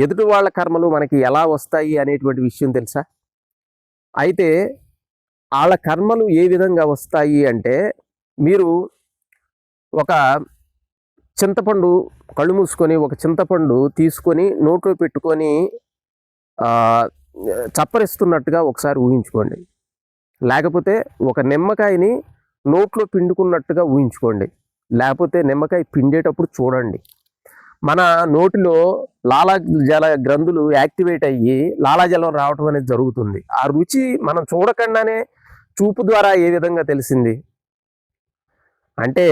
ఎదుటి వాళ్ళ కర్మలు మనకి ఎలా వస్తాయి అనేటువంటి విషయం తెలుసా? అయితే వాళ్ళ కర్మలు ఏ విధంగా వస్తాయి అంటే, మీరు ఒక చింతపండు కళ్ళు మూసుకొని ఒక చింతపండు తీసుకొని నోట్లో పెట్టుకొని చప్పరిస్తున్నట్టుగా ఒకసారి ఊహించుకోండి. లేకపోతే ఒక నిమ్మకాయని నోట్లో పిండుకున్నట్టుగా ఊహించుకోండి. లేకపోతే నిమ్మకాయ పిండేటప్పుడు చూడండి. మన నోటిలో లాలాజల గ్రంథులు యాక్టివేట్ అయ్యి లాలాజలం రావటం అనేది జరుగుతుంది. ఆ రుచి మనం చూడకుండానే చూపు ద్వారా ఏ విధంగా తెలిసింది అంటే,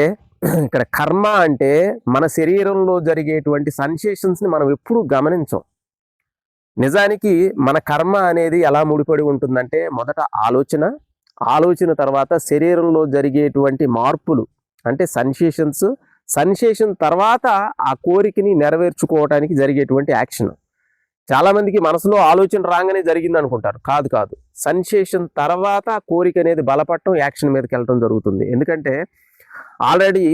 ఇక్కడ కర్మ అంటే మన శరీరంలో జరిగేటువంటి సెన్సేషన్స్ని మనం ఎప్పుడూ గమనించం. నిజానికి మన కర్మ అనేది ఎలా ముడిపడి ఉంటుందంటే, మొదట ఆలోచన తర్వాత శరీరంలో జరిగేటువంటి మార్పులు అంటే సెన్సేషన్ తర్వాత ఆ కోరికని నెరవేర్చుకోవడానికి జరిగేటువంటి యాక్షన్. చాలామందికి మనసులో ఆలోచన రాగానే జరిగింది అనుకుంటారు. కాదు. సెన్సేషన్ తర్వాత కోరిక అనేది బలపడటం, యాక్షన్ మీదకి వెళ్ళటం జరుగుతుంది. ఎందుకంటే ఆల్రెడీ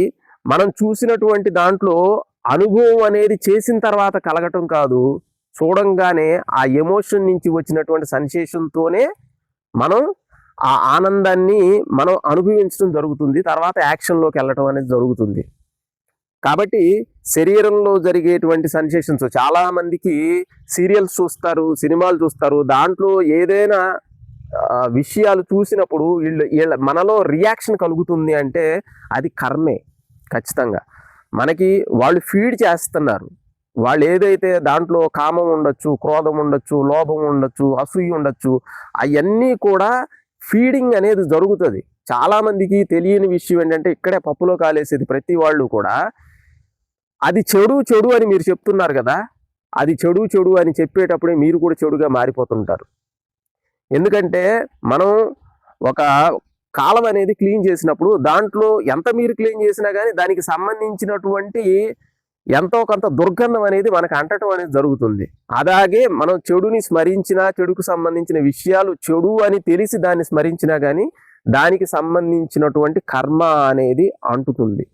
మనం చూసినటువంటి దాంట్లో అనుభవం అనేది చేసిన తర్వాత కలగటం కాదు, చూడంగానే ఆ ఎమోషన్ నుంచి వచ్చినటువంటి సెన్సేషన్తోనే మనం ఆ ఆనందాన్ని మనం అనుభవించడం జరుగుతుంది. తర్వాత యాక్షన్లోకి వెళ్ళటం అనేది జరుగుతుంది. కాబట్టి శరీరంలో జరిగేటువంటి సెన్సేషన్స్, చాలామందికి సీరియల్స్ చూస్తారు, సినిమాలు చూస్తారు, దాంట్లో ఏదైనా విషయాలు చూసినప్పుడు వీళ్ళ మనలో రియాక్షన్ కలుగుతుంది అంటే అది కర్మే. ఖచ్చితంగా మనకి వాళ్ళు ఫీడ్ చేస్తున్నారు. వాళ్ళు ఏదైతే దాంట్లో కామం ఉండొచ్చు, క్రోధం ఉండొచ్చు, లోభం ఉండొచ్చు, అసూయ ఉండొచ్చు, అవన్నీ కూడా ఫీడింగ్ అనేది జరుగుతుంది. చాలామందికి తెలియని విషయం ఏంటంటే, ఇక్కడే పప్పులో కాలేసేది ప్రతి వాళ్ళు కూడా అది చెడు అని మీరు చెప్తున్నారు కదా, అది చెడు అని చెప్పేటప్పుడే మీరు కూడా చెడుగా మారిపోతుంటారు. ఎందుకంటే మనం ఒక కాలం అనేది క్లీన్ చేసినప్పుడు దాంట్లో ఎంత మీరు క్లీన్ చేసినా కానీ దానికి సంబంధించినటువంటి ఎంతో కొంత దుర్గంధం అనేది మనకు అంటడం అనేది జరుగుతుంది. అలాగే మనం చెడుని స్మరించినా, చెడుకు సంబంధించిన విషయాలు చెడు అని తెలిసి దాన్ని స్మరించినా కానీ దానికి సంబంధించినటువంటి కర్మ అనేది అంటుతుంది.